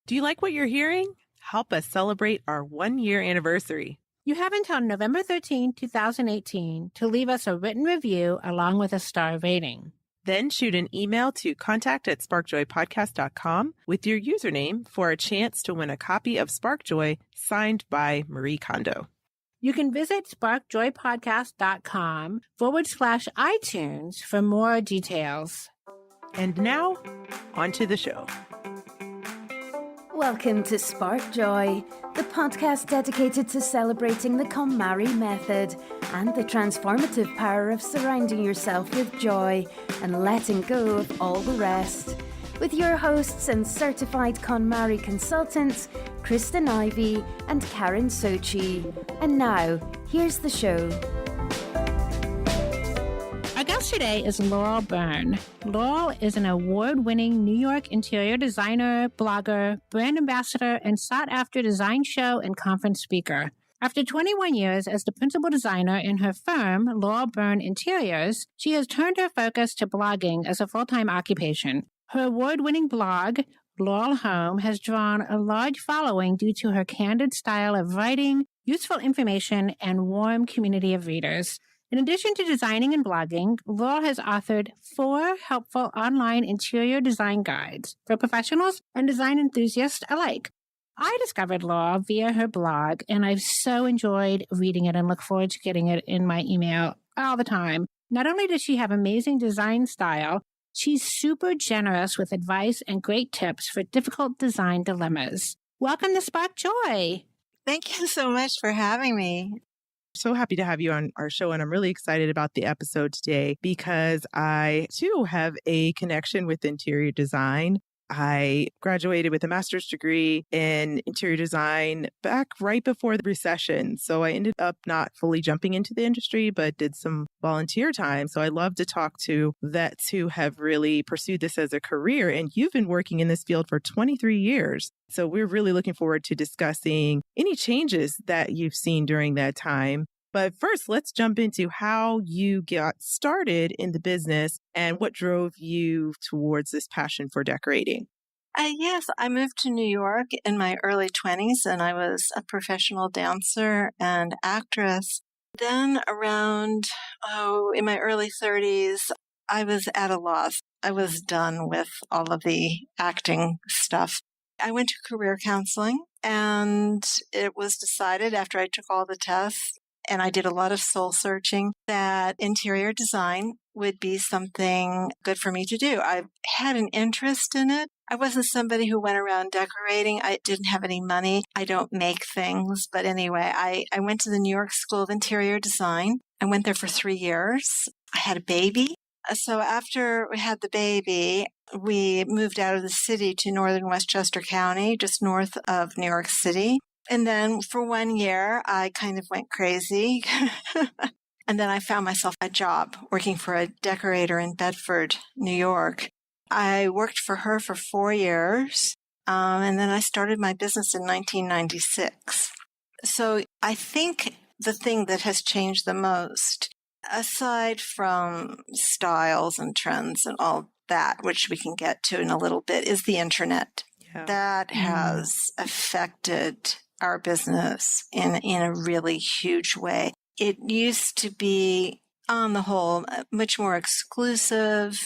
Do you like what you're hearing? Help us celebrate our 1-year anniversary. You have until November 13, 2018 to leave us a written review along with a star rating. Then shoot an email to contact@sparkjoypodcast.com with your username for a chance to win a copy of Spark Joy signed by Marie Kondo. You can visit sparkjoypodcast.com/iTunes for more details. And now, on to the show. Welcome to Spark Joy, the podcast dedicated to celebrating the KonMari method and the transformative power of surrounding yourself with joy and letting go of all the rest. With your hosts and certified KonMari consultants, Kristen Ivy and Karen Sochi. And now, here's the show. Our guest today is Laurel Bern. Laurel is an award-winning New York interior designer, blogger, brand ambassador, and sought-after design show and conference speaker. After 21 years as the principal designer in her firm, Laurel Bern Interiors, she has turned her focus to blogging as a full-time occupation. Her award-winning blog, Laurel Home, has drawn a large following due to her candid style of writing, useful information, and warm community of readers. In addition to designing and blogging, Laurel has authored 4 helpful online interior design guides for professionals and design enthusiasts alike. I discovered Laurel via her blog, and I've so enjoyed reading it and look forward to getting it in my email all the time. Not only does she have amazing design style, she's super generous with advice and great tips for difficult design dilemmas. Welcome to Spark Joy. Thank you so much for having me. So happy to have you on our show, and I'm really excited about the episode today because I, too, have a connection with interior design. I graduated with a master's degree in interior design back right before the recession. So I ended up not fully jumping into the industry, but did some volunteer time. So I love to talk to vets who have really pursued this as a career. And you've been working in this field for 23 years. So we're really looking forward to discussing any changes that you've seen during that time. But first, let's jump into how you got started in the business and what drove you towards this passion for decorating. Yes, I moved to New York in my early 20s, and I was a professional dancer and actress. Then around, in my early 30s, I was at a loss. I was done with all of the acting stuff. I went to career counseling, and it was decided after I took all the tests, and I did a lot of soul searching, that interior design would be something good for me to do. I had an interest in it. I wasn't somebody who went around decorating. I didn't have any money. I don't make things. But anyway, I went to the New York School of Interior Design. I went there for 3 years. I had a baby. So after we had the baby, we moved out of the city to northern Westchester County, just north of New York City. And then for 1 year, I kind of went crazy. And then I found myself a job working for a decorator in Bedford, New York. I worked for her for 4 years. And then I started my business in 1996. So I think the thing that has changed the most, aside from styles and trends and all that, which we can get to in a little bit, is the internet. Yeah. That has affected our business in a really huge way. It used to be, on the whole, much more exclusive,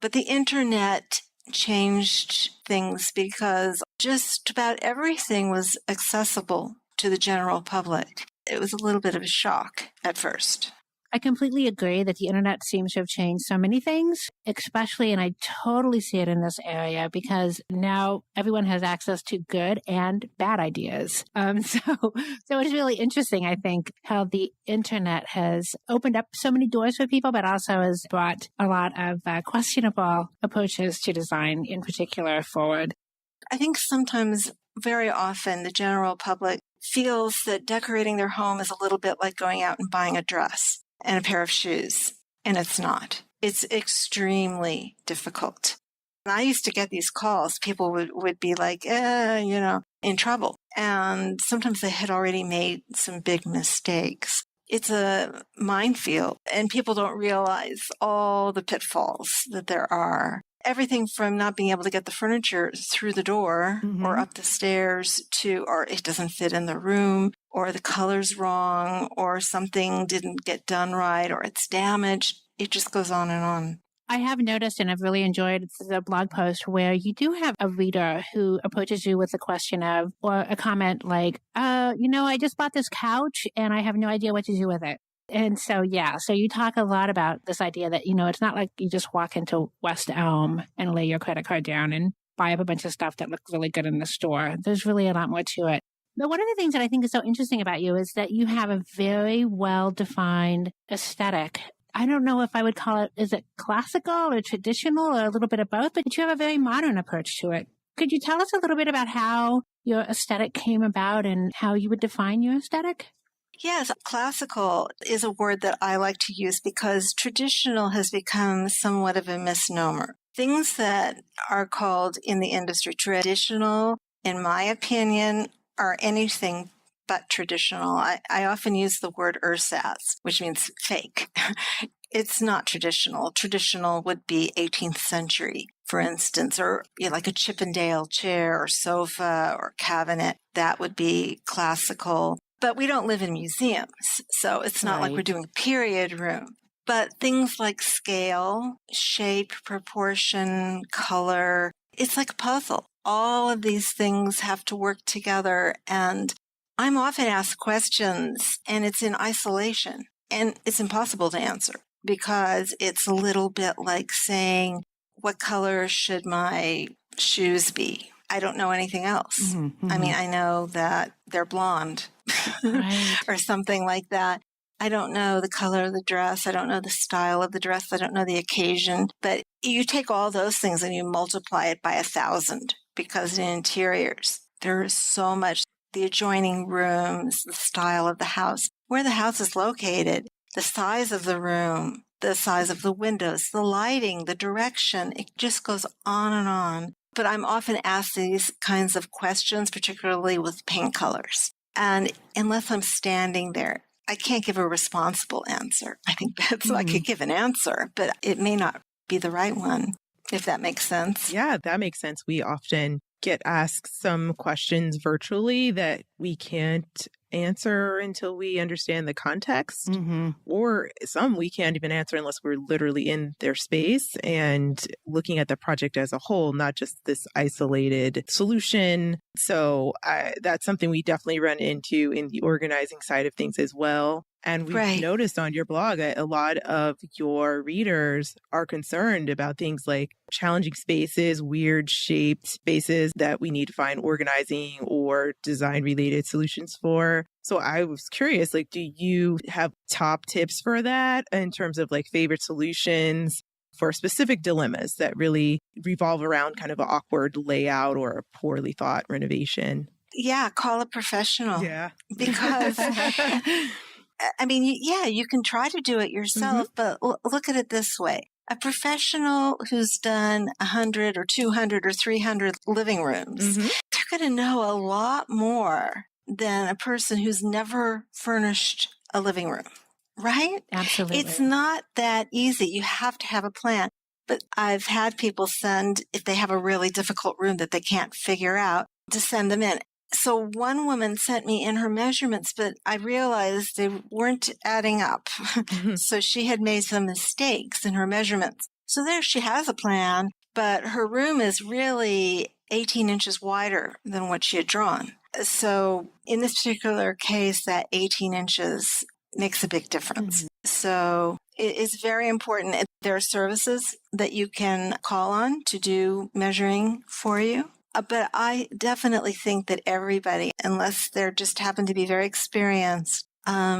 but the internet changed things because just about everything was accessible to the general public. It was a little bit of a shock at first. I completely agree that the internet seems to have changed so many things, especially, and I totally see it in this area because now everyone has access to good and bad ideas. So it's really interesting, I think, how the internet has opened up so many doors for people, but also has brought a lot of questionable approaches to design in particular forward. I think sometimes, very often, the general public feels that decorating their home is a little bit like going out and buying a dress and a pair of shoes. And it's not. It's extremely difficult. And I used to get these calls. People would be like, in trouble. And sometimes they had already made some big mistakes. It's a minefield, and people don't realize all the pitfalls that there are. everything from not being able to get the furniture through the door or Mm-hmm. up the stairs to, or it doesn't fit in the room, or the color's wrong, or something didn't get done right, or it's damaged. It just goes on and on. I have noticed, and I've really enjoyed the blog post where you do have a reader who approaches you with a question of, or a comment like, I just bought this couch and I have no idea what to do with it. And so, so you talk a lot about this idea that, it's not like you just walk into West Elm and lay your credit card down and buy up a bunch of stuff that looks really good in the store. There's really a lot more to it. But one of the things that I think is so interesting about you is that you have a very well-defined aesthetic. I don't know if I would call it, is it classical or traditional or a little bit of both, but you have a very modern approach to it. Could you tell us a little bit about how your aesthetic came about and how you would define your aesthetic? Yes, classical is a word that I like to use because traditional has become somewhat of a misnomer. Things that are called in the industry traditional, in my opinion, are anything but traditional. I often use the word ersatz, which means fake. It's not traditional. Traditional would be 18th century, for instance, or like a Chippendale chair or sofa or cabinet. That would be classical. But we don't live in museums, so it's not like we're doing a period room. But things like scale, shape, proportion, color, it's like a puzzle. All of these things have to work together, and I'm often asked questions, and it's in isolation, and it's impossible to answer because it's a little bit like saying, what color should my shoes be? I don't know anything else. Mm-hmm. I mean, I know that they're blonde or something like that. I don't know the color of the dress. I don't know the style of the dress. I don't know the occasion. But you take all those things and you multiply it by 1,000 because in interiors, there is so much. The adjoining rooms, the style of the house, where the house is located, the size of the room, the size of the windows, the lighting, the direction. It just goes on and on. But I'm often asked these kinds of questions, particularly with paint colors. And unless I'm standing there, I can't give a responsible answer. I think I could give an answer, but it may not be the right one, if that makes sense. Yeah, that makes sense. We often get asked some questions virtually that we can't answer until we understand the context, or some we can't even answer unless we're literally in their space and looking at the project as a whole, not just this isolated solution. So that's something we definitely run into in the organizing side of things as well. And we've noticed on your blog that a lot of your readers are concerned about things like challenging spaces, weird shaped spaces that we need to find organizing or design related solutions for. So I was curious, like, do you have top tips for that in terms of like favorite solutions for specific dilemmas that really revolve around kind of an awkward layout or a poorly thought renovation? Yeah, call a professional. Yeah. Because I mean, you can try to do it yourself, but look at it this way. A professional who's done 100 or 200 or 300 living rooms, they're going to know a lot more than a person who's never furnished a living room, right? Absolutely. It's not that easy. You have to have a plan. But I've had people send, if they have a really difficult room that they can't figure out, to send them in. So one woman sent me in her measurements, but I realized they weren't adding up. So she had made some mistakes in her measurements. So there she has a plan, but her room is really 18 inches wider than what she had drawn. So in this particular case, that 18 inches makes a big difference. So it is very important. There are services that you can call on to do measuring for you. But I definitely think that everybody, unless they just happen to be very experienced,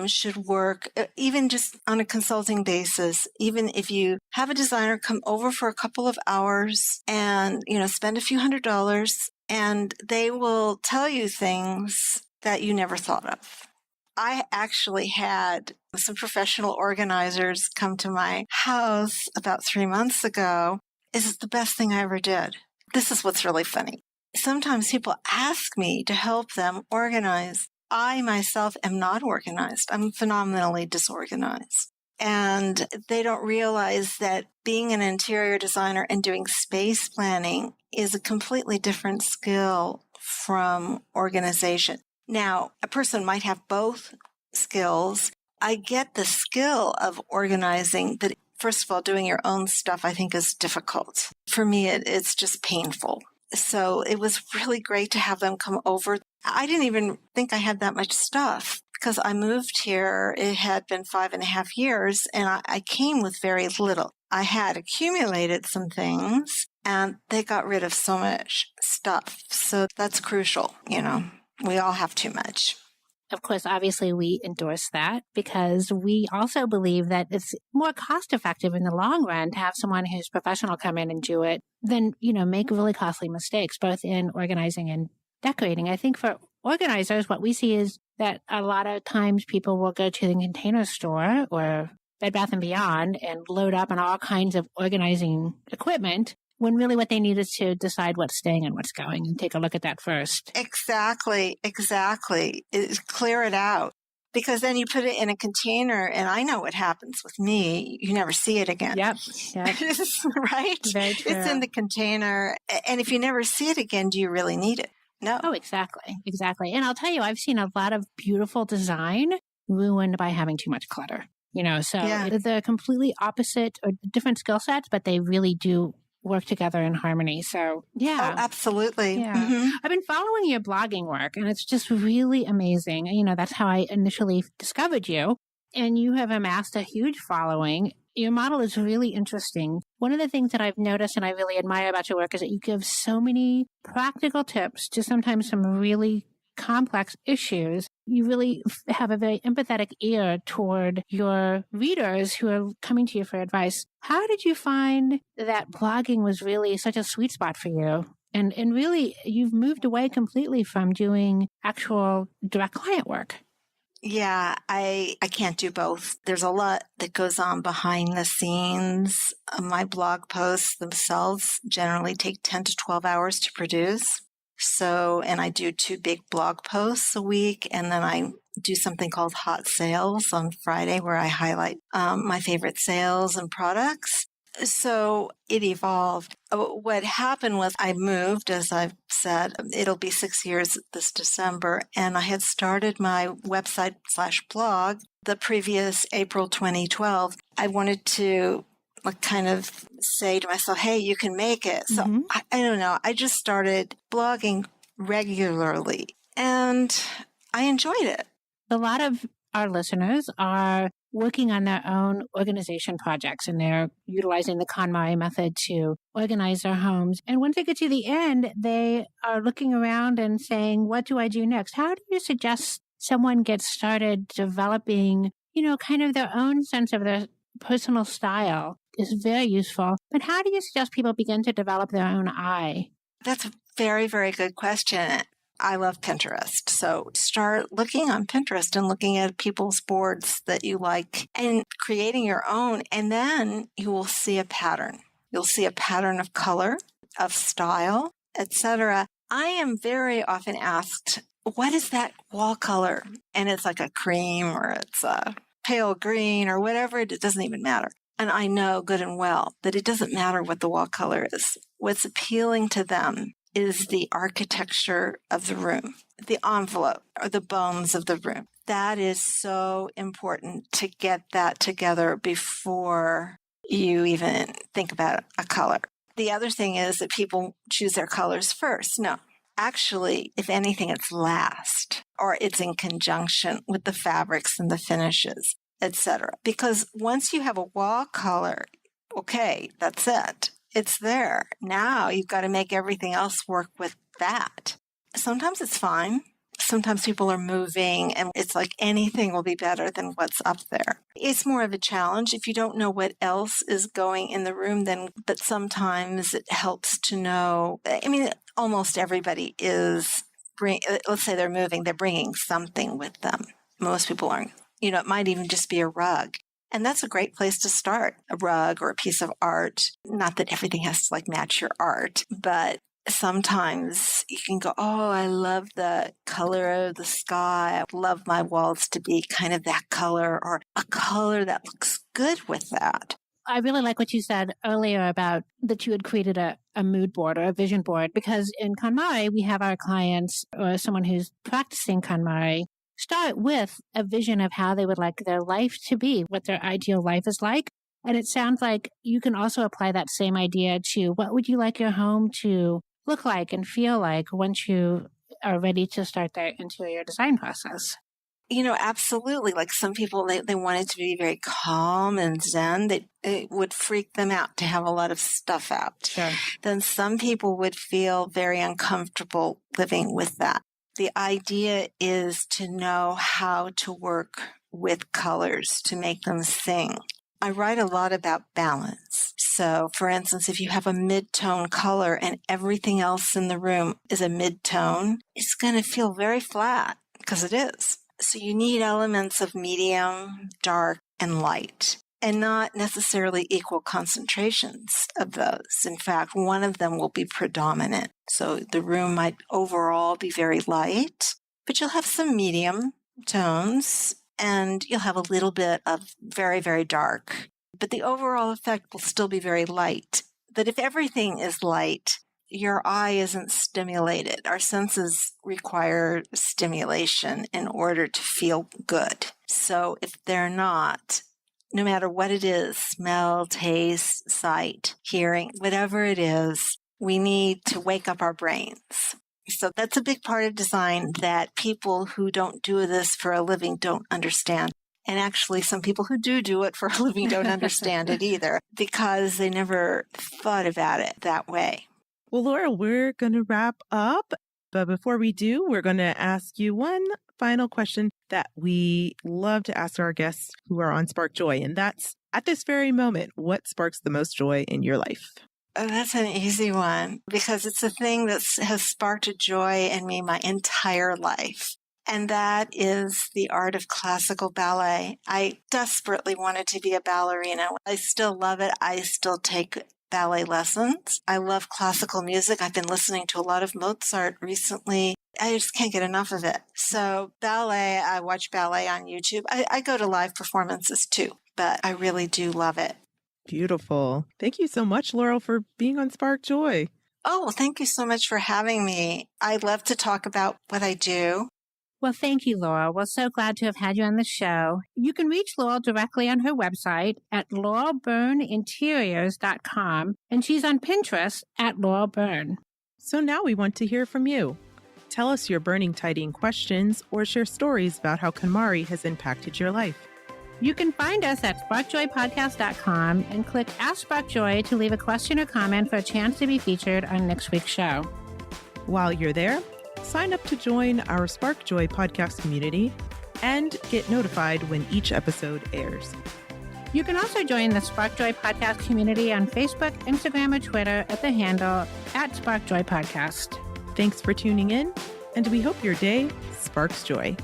should work even just on a consulting basis. Even if you have a designer come over for a couple of hours and, spend a few $100s, and they will tell you things that you never thought of. I actually had some professional organizers come to my house about 3 months ago. This is the best thing I ever did. This is what's really funny. Sometimes people ask me to help them organize. I myself am not organized. I'm phenomenally disorganized. And they don't realize that being an interior designer and doing space planning is a completely different skill from organization. Now, a person might have both skills. I get the skill of organizing, that first of all, doing your own stuff, I think, is difficult. For me, it's just painful. So it was really great to have them come over. I didn't even think I had that much stuff because I moved here. It had been 5.5 years and I came with very little. I had accumulated some things and they got rid of so much stuff. So that's crucial. We all have too much. Of course, obviously, we endorse that because we also believe that it's more cost effective in the long run to have someone who's professional come in and do it than, make really costly mistakes, both in organizing and decorating. I think for organizers, what we see is that a lot of times people will go to the Container Store or Bed Bath & Beyond and load up on all kinds of organizing equipment, when really what they need is to decide what's staying and what's going and take a look at that first. Exactly. Clear it out. Because then you put it in a container and I know what happens with me. You never see it again. Yep. Right? Very true. It's in the container. And if you never see it again, do you really need it? No. Oh, exactly. And I'll tell you, I've seen a lot of beautiful design ruined by having too much clutter. They're completely opposite or different skill sets, but they really do work together in harmony. So, yeah. Oh, absolutely. Yeah. Mm-hmm. I've been following your blogging work and it's just really amazing. That's how I initially discovered you. And you have amassed a huge following. Your model is really interesting. One of the things that I've noticed and I really admire about your work is that you give so many practical tips to sometimes some really complex issues. You really have a very empathetic ear toward your readers who are coming to you for advice. How did you find that blogging was really such a sweet spot for you? And really, you've moved away completely from doing actual direct client work. Yeah, I can't do both. There's a lot that goes on behind the scenes. My blog posts themselves generally take 10 to 12 hours to produce. And I do 2 big blog posts a week, and then I do something called Hot Sales on Friday where I highlight my favorite sales and products. So it evolved. What happened was I moved, as I've said, it'll be 6 years this December, and I had started my website/blog the previous April 2012. I wanted to kind of say to myself, hey, you can make it. So I don't know. I just started blogging regularly and I enjoyed it. A lot of our listeners are working on their own organization projects and they're utilizing the KonMari method to organize their homes. And once they get to the end, they are looking around and saying, what do I do next? How do you suggest someone gets started developing, kind of their own sense of their personal style? Is very useful. But how do you suggest people begin to develop their own eye? That's a very, very good question. I love Pinterest. So start looking on Pinterest and looking at people's boards that you like and creating your own. And then you will see a pattern. You'll see a pattern of color, of style, etc. I am very often asked, what is that wall color? And it's like a cream or it's a pale green or whatever. It doesn't even matter. And I know good and well that it doesn't matter what the wall color is. What's appealing to them is the architecture of the room, the envelope or the bones of the room. That is so important to get that together before you even think about a color. The other thing is that people choose their colors first. No, actually, if anything, it's last or it's in conjunction with the fabrics and the finishes, etc. Because once you have a wall color, okay, that's it. It's there. Now you've got to make everything else work with that. Sometimes it's fine. Sometimes people are moving and it's like anything will be better than what's up there. It's more of a challenge if you don't know what else is going in the room but sometimes it helps to know. Almost everybody is, let's say they're moving, they're bringing something with them. Most people aren't. It might even just be a rug. And that's a great place to start, a rug or a piece of art. Not that everything has to match your art, but Sometimes you can go, oh, I love the color of the sky. I love my walls to be kind of that color or a color that looks good with that. I really like what you said earlier about that you had created a mood board or a vision board, because in KonMari, we have our clients or someone who's practicing KonMari start with a vision of how they would like their life to be, what their ideal life is like. And it sounds like you can also apply that same idea to what would you like your home to look like and feel like once you are ready to start their interior design process. Absolutely. Like some people, they want it to be very calm and zen. It would freak them out to have a lot of stuff out. Sure. Then some people would feel very uncomfortable living with that. The idea is to know how to work with colors to make them sing. I write a lot about balance. So, for instance, if you have a mid-tone color and everything else in the room is a mid-tone, it's going to feel very flat because it is. So you need elements of medium, dark, and light, and not necessarily equal concentrations of those. In fact, one of them will be predominant. So the room might overall be very light, but you'll have some medium tones, and you'll have a little bit of very, very dark. But the overall effect will still be very light. But if everything is light, your eye isn't stimulated. Our senses require stimulation in order to feel good. So if they're not, no matter what it is, smell, taste, sight, hearing, whatever it is, we need to wake up our brains. So that's a big part of design that people who don't do this for a living don't understand. And actually, some people who do it for a living don't understand it either because they never thought about it that way. Well, Laurel, we're going to wrap up. But before we do, we're going to ask you one final question that we love to ask our guests who are on Spark Joy. And that's, at this very moment, what sparks the most joy in your life? Oh, that's an easy one because it's a thing that has sparked a joy in me my entire life. And that is the art of classical ballet. I desperately wanted to be a ballerina. I still love it. I still take ballet lessons. I love classical music. I've been listening to a lot of Mozart recently. I just can't get enough of it. So ballet, I watch ballet on YouTube. I go to live performances too, but I really do love it. Beautiful. Thank you so much, Laurel, for being on Spark Joy. Oh, well, thank you so much for having me. I love to talk about what I do. Well, thank you, Laurel. We're so glad to have had you on the show. You can reach Laurel directly on her website at laurelberninteriors.com, and she's on Pinterest at Laurel Bern. So now we want to hear from you. Tell us your burning tidying questions or share stories about how KonMari has impacted your life. You can find us at sparkjoypodcast.com and click Ask Spark Joy to leave a question or comment for a chance to be featured on next week's show. While you're there, sign up to join our Spark Joy podcast community and get notified when each episode airs. You can also join the Spark Joy podcast community on Facebook, Instagram, or Twitter at the handle at Spark Joy Podcast. Thanks for tuning in, and we hope your day sparks joy.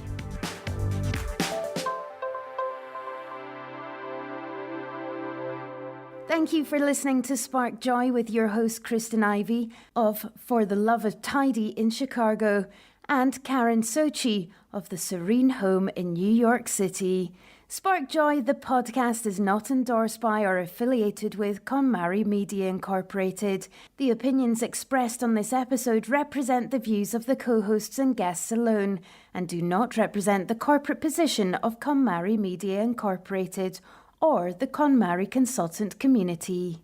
Thank you for listening to Spark Joy with your host Kristen Ivy of For the Love of Tidy in Chicago and Karen Sochi of the Serene Home in New York City. Spark Joy, the podcast, is not endorsed by or affiliated with KonMari Media Incorporated. The opinions expressed on this episode represent the views of the co-hosts and guests alone and do not represent the corporate position of KonMari Media Incorporated or the KonMari consultant community.